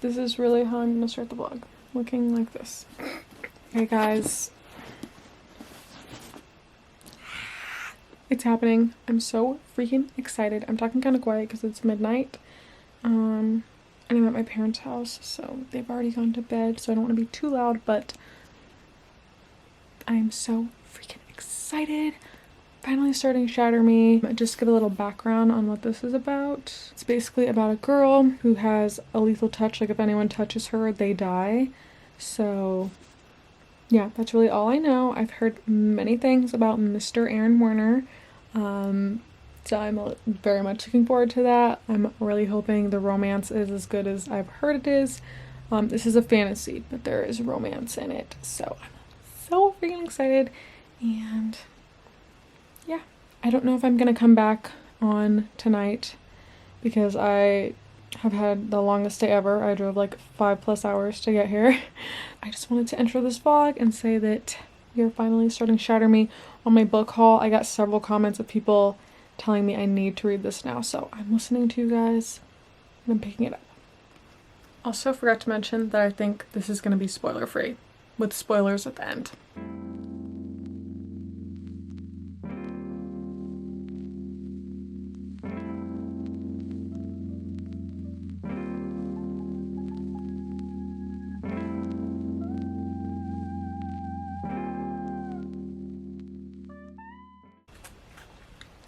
This is really how I'm gonna start the vlog. Looking like this. Okay guys. It's happening. I'm so freaking excited. I'm talking kind of quiet because it's midnight. And I'm at my parents' house, so they've already gone to bed, so I don't want to be too loud, but I'm so freaking excited. Finally starting Shatter Me. Just give a little background on what this is about. It's basically about a girl who has a lethal touch. Like if anyone touches her, they die. So yeah, that's really all I know. I've heard many things about Mr. Aaron Warner. So I'm very much looking forward to that. I'm really hoping the romance is as good as I've heard it is. This is a fantasy, but there is romance in it. So I'm so freaking excited. And yeah, I don't know if I'm gonna come back on tonight because I have had the longest day ever. I drove like 5+ hours to get here. I just wanted to enter this vlog and say that we are finally starting Shatter Me on my book haul. I got several comments of people telling me I need to read this now, so I'm listening to you guys and I'm picking it up. Also forgot to mention that I think this is gonna be spoiler free with spoilers at the end.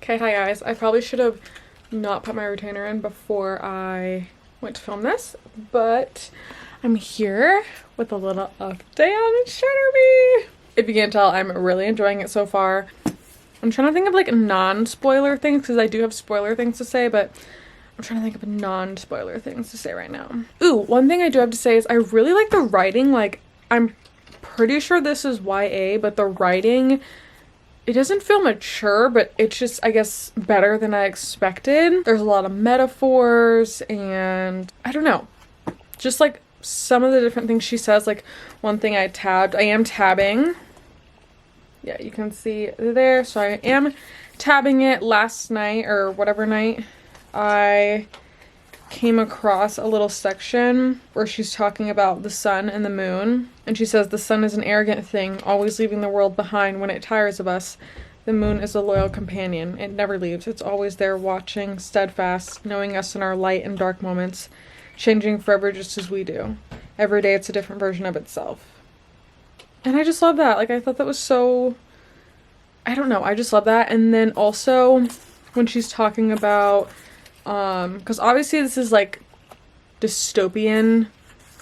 Okay, hi guys. I probably should have not put my retainer in before I went to film this, but I'm here with a little update on Shatter Me. If you can't tell, I'm really enjoying it so far. I'm trying to think of like non-spoiler things because I do have spoiler things to say, but I'm trying to think of non-spoiler things to say right now. Ooh, one thing I do have to say is I really like the writing. Like, I'm pretty sure this is YA, but the writing, it doesn't feel mature, but it's just, I guess, better than I expected. There's a lot of metaphors and I don't know, just like some of the different things she says. Like one thing I am tabbing. Yeah, you can see there. So I am tabbing it. Last night or whatever night, I came across a little section where she's talking about the sun and the moon, and she says the sun is an arrogant thing, always leaving the world behind when it tires of us. The moon is a loyal companion. It never leaves. It's always there, watching, steadfast, knowing us in our light and dark moments, changing forever just as we do. Every day it's a different version of itself. And I just love that. Like, I thought that was so, I don't know, I just love that. And then also when she's talking about because obviously this is like dystopian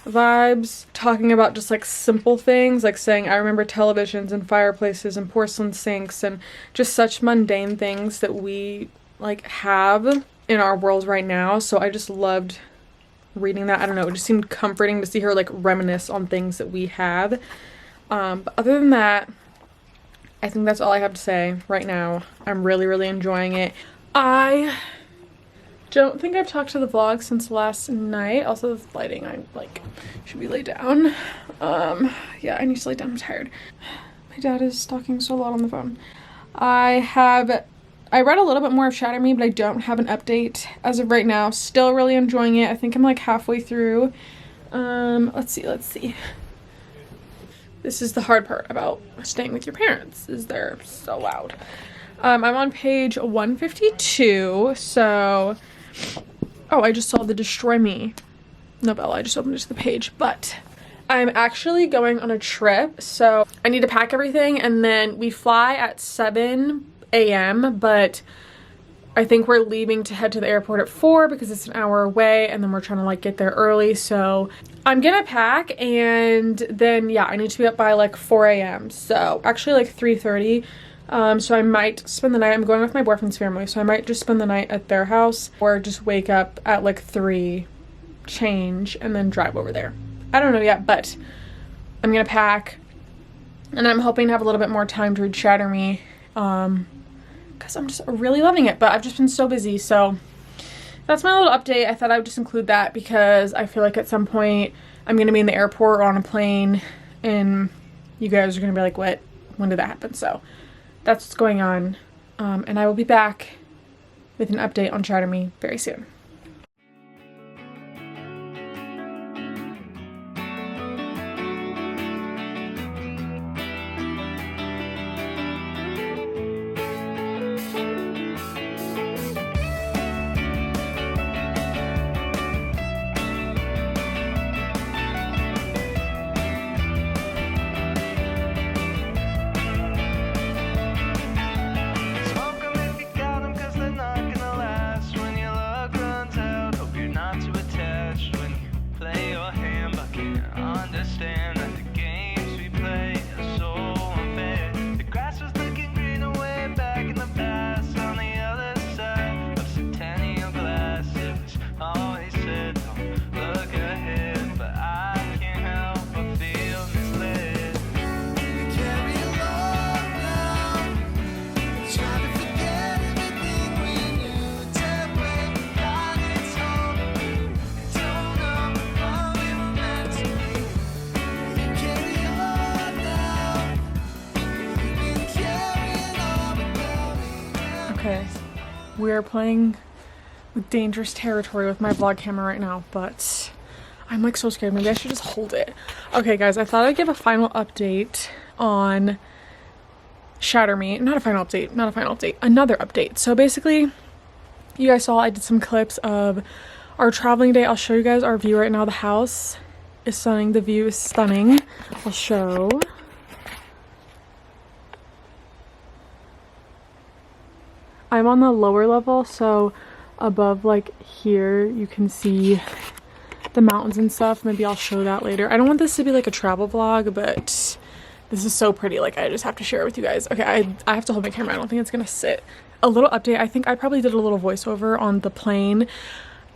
vibes, talking about just like simple things, like saying I remember televisions and fireplaces and porcelain sinks and just such mundane things that we like have in our world right now. So I just loved reading that. I don't know, it just seemed comforting to see her like reminisce on things that we have. But other than that, I think that's all I have to say right now. I'm really enjoying it. I don't think I've talked to the vlog since last night. Also, the lighting, I like should be laid down. Yeah, I need to lay down. I'm tired. My dad is talking so loud on the phone. I read a little bit more of Shatter Me, but I don't have an update as of right now. Still really enjoying it. I think I'm like halfway through. Let's see. This is the hard part about staying with your parents, is they're so loud. I'm on page 152, so oh, I just saw the Destroy Me novella. I just opened it to the page, but I'm actually going on a trip, so I need to pack everything, and then we fly at 7 a.m., but I think we're leaving to head to the airport at 4 because it's an hour away, and then we're trying to like get there early, so I'm gonna pack, and then yeah, I need to be up by like 4 a.m. so actually like 3:30. So I might spend the night. I'm going with my boyfriend's family, so I might just spend the night at their house or just wake up at like 3, change, and then drive over there. I don't know yet, but I'm gonna pack, and I'm hoping to have a little bit more time to read Shatter Me, because I'm just really loving it, but I've just been so busy. So that's my little update. I thought I would just include that because I feel like at some point I'm gonna be in the airport or on a plane, and you guys are gonna be like, what? When did that happen? So that's what's going on, and I will be back with an update on Shatter Me very soon. we're playing with dangerous territory with my vlog camera right now, but I'm like so scared. Maybe I should just hold it. Okay guys, I thought I'd give a final update on Shatter Me. Not a final update, not a final update, another update. So basically, you guys saw I did some clips of our traveling day. I'll show you guys our view right now. The house is stunning. The view is stunning. I'll show. I'm on the lower level, so above like here you can see the mountains and stuff. Maybe I'll show that later. I don't want this to be like a travel vlog, but this is so pretty. Like I just have to share it with you guys. Okay, I have to hold my camera. I don't think it's gonna sit. A little update. I think I probably did a little voiceover on the plane.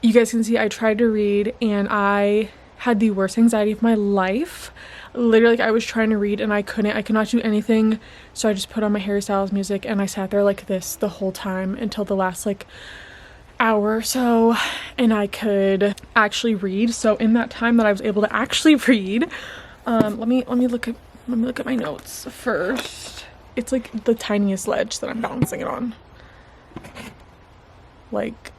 You guys can see I tried to read and I had the worst anxiety of my life. Literally, like, I was trying to read and I couldn't. I could not do anything. So I just put on my Harry Styles music and I sat there like this the whole time until the last like hour or so, and I could actually read. So in that time that I was able to actually read, let me look at my notes first. It's like the tiniest ledge that I'm balancing it on. Like,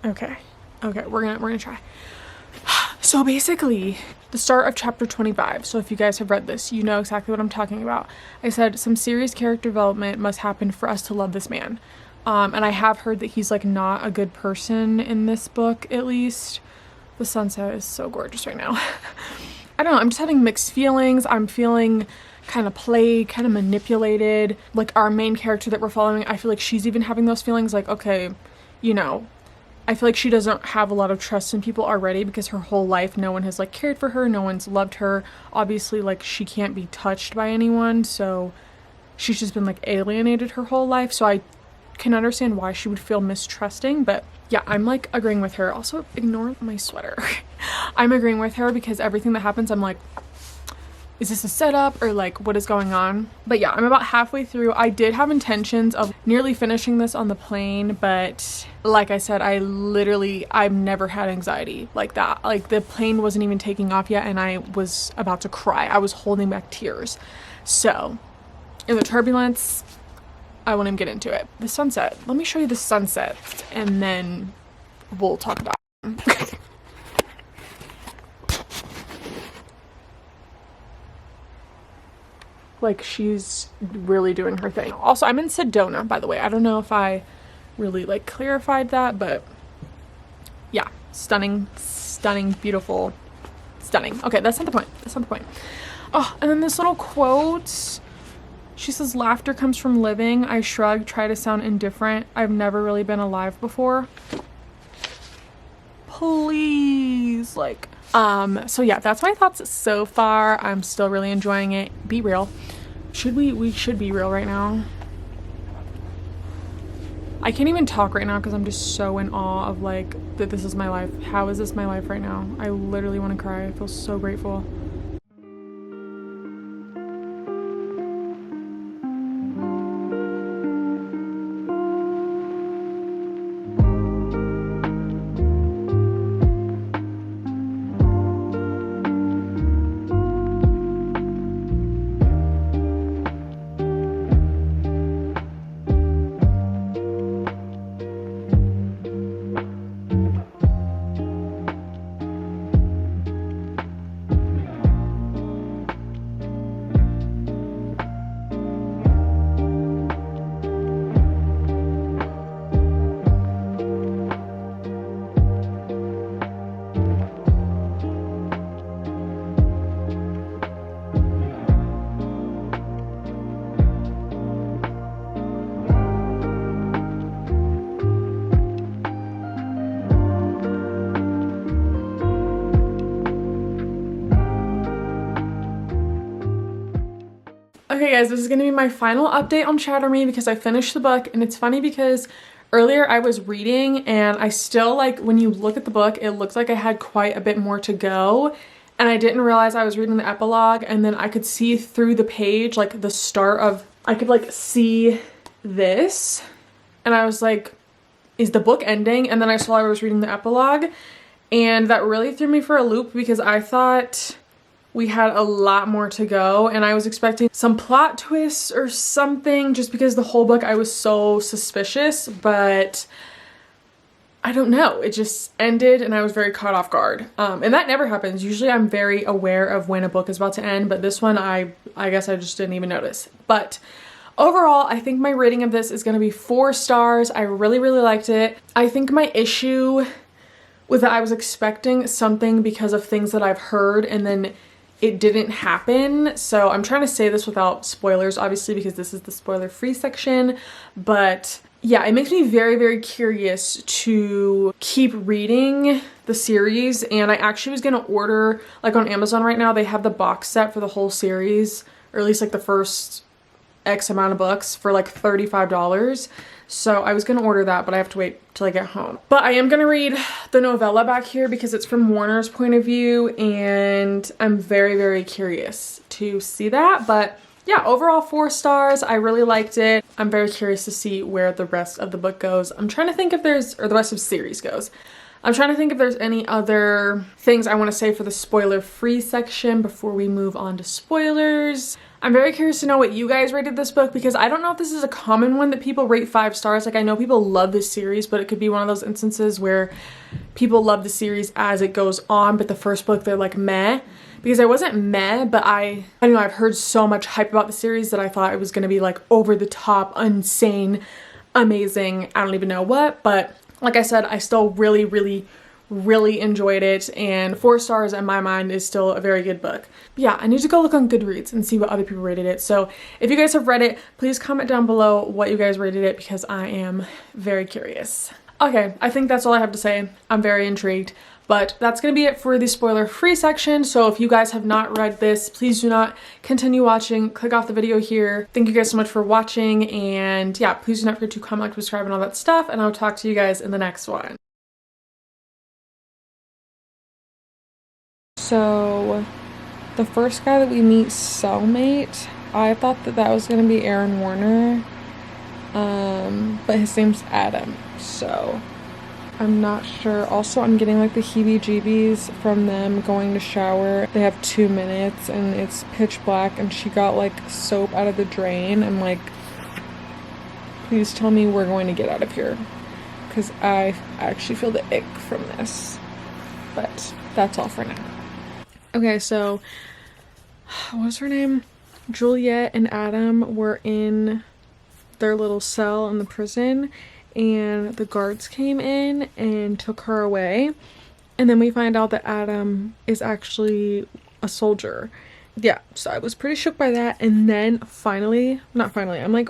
okay, we're gonna try. So basically, the start of chapter 25. So if you guys have read this, you know exactly what I'm talking about. I said some serious character development must happen for us to love this man. And I have heard that he's like not a good person in this book, at least. The sunset is so gorgeous right now. I don't know, I'm just having mixed feelings. I'm feeling kind of played, kind of manipulated. Like our main character that we're following, I feel like she's even having those feelings like, okay, you know, I feel like she doesn't have a lot of trust in people already because her whole life no one has like cared for her, no one's loved her. Obviously, like she can't be touched by anyone, so she's just been like alienated her whole life. So I can understand why she would feel mistrusting, but yeah, I'm like agreeing with her. Also, ignore my sweater. I'm agreeing with her because everything that happens, I'm like, is this a setup or like what is going on? But yeah, I'm about halfway through. I did have intentions of nearly finishing this on the plane, but like I said, I've never had anxiety like that. Like the plane wasn't even taking off yet and I was about to cry. I was holding back tears. So in the turbulence, I won't even get into it. The sunset, let me show you the sunset and then we'll talk about it. Like she's really doing her thing. Also, I'm in Sedona, by the way. I don't know if I really like clarified that, but yeah, stunning, beautiful, stunning. Okay, that's not the point. That's not the point. Oh, and then this little quote. She says, laughter comes from living. I shrug, try to sound indifferent. I've never really been alive before. Please, like, so yeah, that's my thoughts so far. I'm still really enjoying it. Be real. We should be real right now. I can't even talk right now because I'm just so in awe of like that this is my life. How is this my life right now? I literally want to cry. I feel so grateful. Okay guys, this is going to be my final update on Shatter Me because I finished the book, and it's funny because earlier I was reading and I still, like, when you look at the book, it looks like I had quite a bit more to go, and I didn't realize I was reading the epilogue, and then I could see through the page, like, the start of, I could, like, see this, and I was like, is the book ending? And then I saw I was reading the epilogue, and that really threw me for a loop because I thought we had a lot more to go, and I was expecting some plot twists or something just because the whole book I was so suspicious, but I don't know. It just ended and I was very caught off guard. And that never happens. Usually I'm very aware of when a book is about to end, but this one I guess I just didn't even notice. But overall, I think my rating of this is going to be 4 stars. I really, really liked it. I think my issue with that, I was expecting something because of things that I've heard and then it didn't happen. So I'm trying to say this without spoilers, obviously, because this is the spoiler-free section, but yeah, it makes me very, very curious to keep reading the series. And I actually was gonna order, like on Amazon right now, they have the box set for the whole series, or at least like the first X amount of books for like $35. So I was gonna order that, but I have to wait till I get home. But I am gonna read the novella back here because it's from Warner's point of view, and I'm very, very curious to see that. But yeah, overall 4 stars. I really liked it. I'm very curious to see where the rest of the book goes. I'm trying to think if there's, or the rest of the series goes. I'm trying to think if there's any other things I want to say for the spoiler-free section before we move on to spoilers. I'm very curious to know what you guys rated this book, because I don't know if this is a common one that people rate 5 stars. Like, I know people love this series, but it could be one of those instances where people love the series as it goes on, but the first book they're like meh. Because I wasn't meh, but I don't know, I've heard so much hype about the series that I thought it was gonna be like over the top, insane, amazing, I don't even know what. But like I said, I still really, really, really enjoyed it, and 4 stars in my mind is still a very good book. But yeah, I need to go look on Goodreads and see what other people rated it. So if you guys have read it, please comment down below what you guys rated it, because I am very curious. Okay, I think that's all I have to say. I'm very intrigued. But that's going to be it for the spoiler-free section. So if you guys have not read this, please do not continue watching. Click off the video here. Thank you guys so much for watching. And yeah, please do not forget to comment, like, subscribe, and all that stuff. And I'll talk to you guys in the next one. So the first guy that we meet, Cellmate, I thought that was going to be Aaron Warner. But his name's Adam. So I'm not sure. Also, I'm getting like the heebie-jeebies from them going to shower. They have 2 minutes and it's pitch black, and she got like soap out of the drain. I'm like, please tell me we're going to get out of here, because I actually feel the ick from this. But that's all for now. Okay, so what was her name? Juliet and Adam were in their little cell in the prison, and the guards came in and took her away, and then we find out that Adam is actually a soldier. Yeah, so I was pretty shook by that. And then not finally, I'm like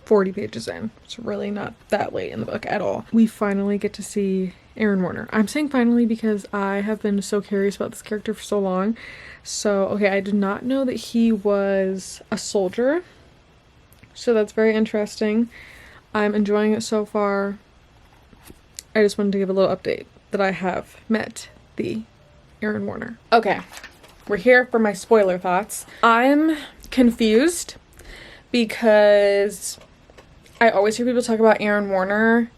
40 pages in. It's really not that late in the book at all. We finally get to see Aaron Warner. I'm saying finally because I have been so curious about this character for so long. So okay, I did not know that he was a soldier, so that's very interesting. I'm enjoying it so far. I just wanted to give a little update that I have met the Aaron Warner. Okay, we're here for my spoiler thoughts. I'm confused because I always hear people talk about Aaron Warner,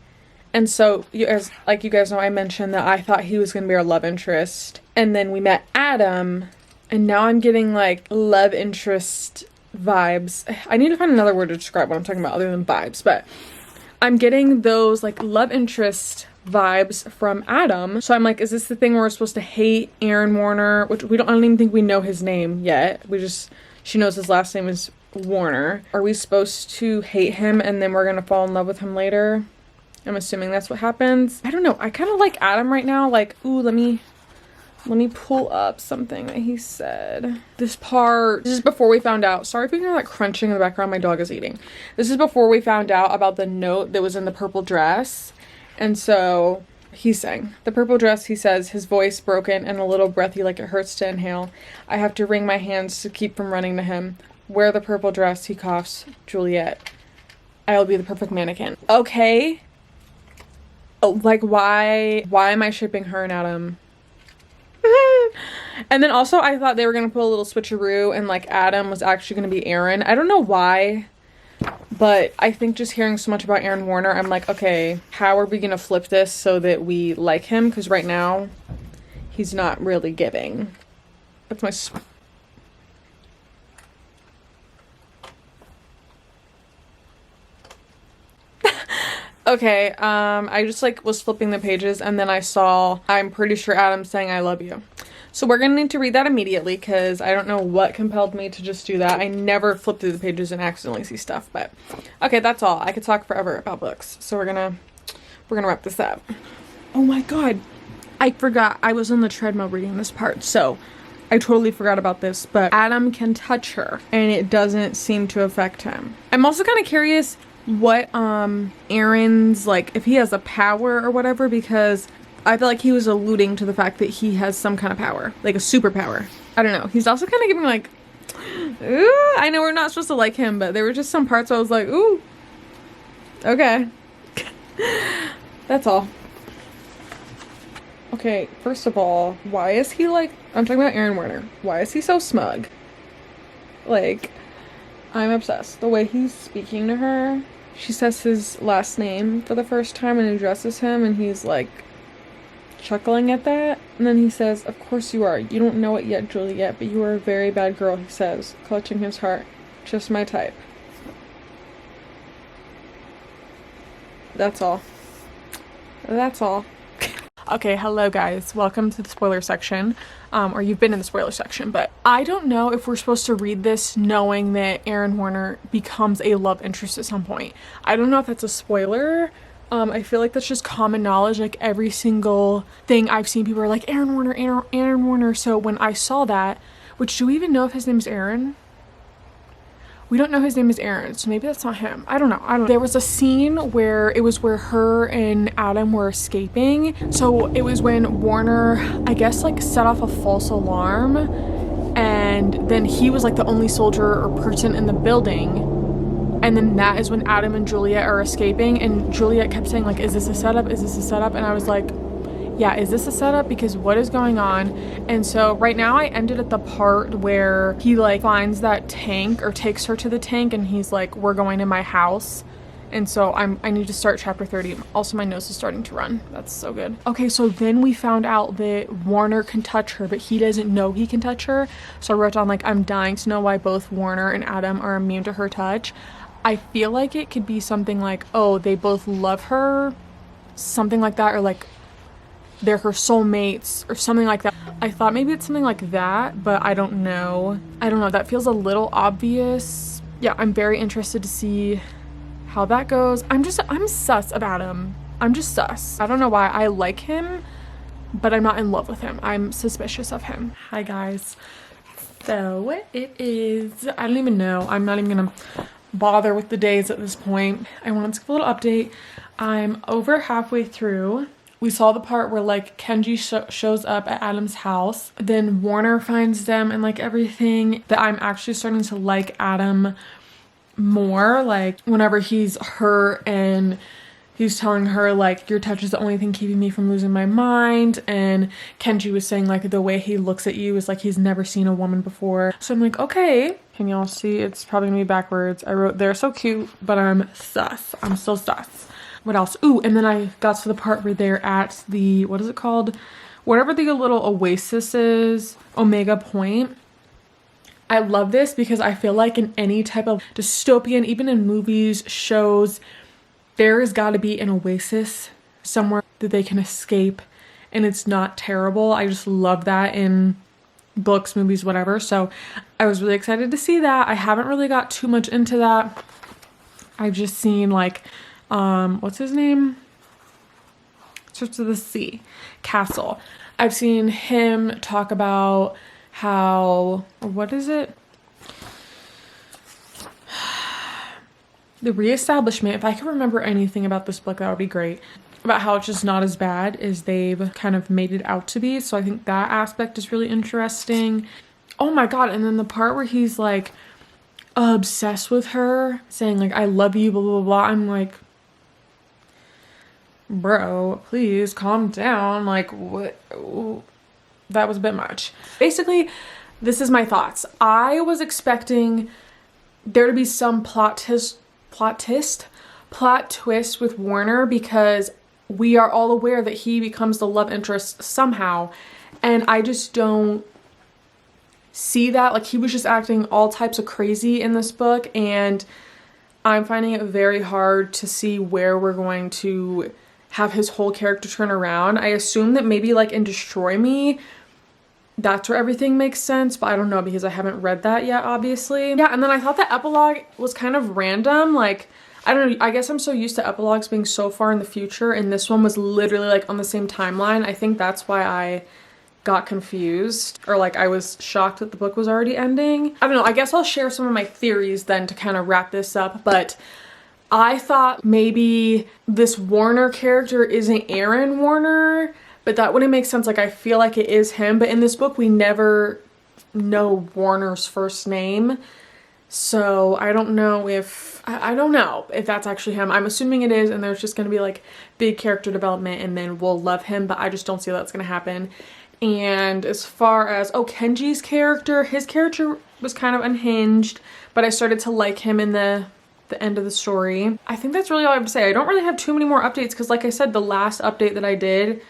and so you guys know, I mentioned that I thought he was going to be our love interest, and then we met Adam, and now I'm getting like love interest vibes. I need to find another word to describe what I'm talking about other than vibes, but I'm getting those like love interest vibes from Adam. So I'm like, is this the thing where we're supposed to hate Aaron Warner, which I don't even think we know his name yet. She knows his last name is Warner. Are we supposed to hate him and then we're gonna fall in love with him later? I'm assuming that's what happens. I don't know. I kind of like Adam right now. Like, ooh, let me pull up something that he said. This is before we found out. Sorry if you hear like crunching in the background. My dog is eating. This is before we found out about the note that was in the purple dress. And so he's saying, the purple dress, he says, his voice broken and a little breathy like it hurts to inhale. I have to wring my hands to keep from running to him. Wear the purple dress, he coughs. Juliet. I'll be the perfect mannequin. Okay. Oh, like why am I shipping her and Adam? And then also I thought they were gonna put a little switcheroo and like Adam was actually gonna be Aaron. I don't know why, but I think just hearing so much about Aaron Warner, I'm like, okay, how are we gonna flip this so that we like him? Because right now he's not really giving. That's my Okay, I just like was flipping the pages and then I saw, I'm pretty sure Adam saying I love you. So we're gonna need to read that immediately because I don't know what compelled me to just do that. I never flip through the pages and accidentally see stuff, but okay, that's all. I could talk forever about books. So we're gonna wrap this up. Oh my god. I forgot I was on the treadmill reading this part, so I totally forgot about this, but Adam can touch her and it doesn't seem to affect him. I'm also kind of curious what Aaron's, like, if he has a power or whatever, because I feel like he was alluding to the fact that he has some kind of power, like a superpower. I don't know. He's also kind of giving like, ooh, I know we're not supposed to like him, but there were just some parts where I was like, ooh, okay. That's all. Okay, first of all, why is he like, I'm talking about Aaron Werner. Why is he so smug? Like, I'm obsessed. The way he's speaking to her, she says his last name for the first time and addresses him, and he's like chuckling at that. And then he says, of course you are. You don't know it yet, Juliet, but you are a very bad girl, he says, clutching his heart. Just my type. That's all. That's all. Okay, hello guys. Welcome to the spoiler section. Or you've been in the spoiler section, but I don't know if we're supposed to read this knowing that Aaron Werner becomes a love interest at some point. I don't know if that's a spoiler. I feel like that's just common knowledge. Like every single thing I've seen, people are like, Aaron Werner, Aaron Werner. So when I saw that, which, do we even know if his name is Aaron? We don't know his name is Aaron, so maybe that's not him. I don't know. There was a scene where it was where her and Adam were escaping. So it was when Warner, I guess, like set off a false alarm, and then he was like the only soldier or person in the building. And then that is when Adam and Juliet are escaping, and Juliet kept saying like, is this a setup? Is this a setup? And I was like, yeah, is this a setup? Because what is going on? And so right now I ended at the part where he like finds that tank or takes her to the tank, and he's like, we're going to my house. And so I need to start chapter 30. Also, my nose is starting to run. That's so good. Okay, so then we found out that Warner can touch her, but he doesn't know he can touch her. So I wrote down like, I'm dying to know why both Warner and Adam are immune to her touch. I feel like it could be something like, oh, they both love her, something like that, or like they're her soulmates or something like that. I thought maybe it's something like that, but I don't know. That feels a little obvious. Yeah, I'm very interested to see how that goes. I'm sus about him. I'm just sus. I don't know why. I like him, but I'm not in love with him. I'm suspicious of him. Hi guys. So it is, I don't even know. I'm not even gonna bother with the days at this point. I wanted to give a little update. I'm over halfway through. We saw the part where like Kenji shows up at Adam's house, then Warner finds them and like everything, that I'm actually starting to like Adam more. Like whenever he's hurt and he's telling her like, your touch is the only thing keeping me from losing my mind, and Kenji was saying like the way he looks at you is like he's never seen a woman before. So I'm like, okay. Can y'all see? It's probably gonna be backwards. I wrote, they're so cute, but I'm sus. I'm still sus. What else? Ooh, and then I got to the part where they're at the, what is it called? Whatever the little oasis is, Omega Point. I love this because I feel like in any type of dystopian, even in movies, shows, there has got to be an oasis somewhere that they can escape and it's not terrible. I just love that in books, movies, whatever. So I was really excited to see that. I haven't really got too much into that. I've just seen like, what's his name? Starts with a C. Castle. I've seen him talk about how, what is it? The reestablishment. If I can remember anything about this book, that would be great. About how it's just not as bad as they've kind of made it out to be. So I think that aspect is really interesting. Oh my god, and then the part where he's like obsessed with her, saying like, I love you, blah, blah, blah. I'm like, bro, please calm down. Like, what? Ooh, that was a bit much. Basically, this is my thoughts. I was expecting there to be some plot twist with Warner, because we are all aware that he becomes the love interest somehow, and I just don't see that. Like, he was just acting all types of crazy in this book, and I'm finding it very hard to see where we're going to have his whole character turn around. I assume that maybe like in Destroy Me, that's where everything makes sense, but I don't know because I haven't read that yet, obviously. Yeah, and then I thought the epilogue was kind of random. Like, I don't know, I guess I'm so used to epilogues being so far in the future, and this one was literally like on the same timeline. I think that's why I got confused, or like I was shocked that the book was already ending. I don't know, I guess I'll share some of my theories then to kind of wrap this up, but I thought maybe this Warner character isn't Aaron Warner, but that wouldn't make sense. Like, I feel like it is him, but in this book we never know Warner's first name. So I don't know if, I don't know if that's actually him. I'm assuming it is, and there's just gonna be like big character development and then we'll love him, but I just don't see that's gonna happen. And as far as, oh, Kenji's character, his character was kind of unhinged, but I started to like him in the end of the story. I think that's really all I have to say. I don't really have too many more updates because like I said, the last update that I did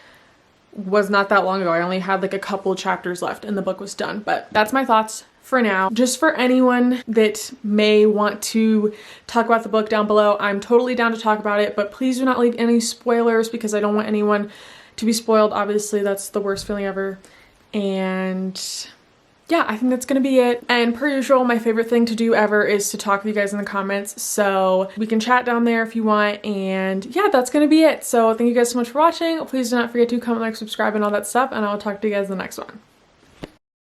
was not that long ago. I only had like a couple chapters left and the book was done, but that's my thoughts for now. Just for anyone that may want to talk about the book down below, I'm totally down to talk about it, but please do not leave any spoilers because I don't want anyone to be spoiled. Obviously, that's the worst feeling ever. And yeah, I think that's gonna be it. And per usual, my favorite thing to do ever is to talk with you guys in the comments. So we can chat down there if you want. And yeah, that's gonna be it. So thank you guys so much for watching. Please do not forget to comment, like, subscribe, and all that stuff. And I'll talk to you guys in the next one.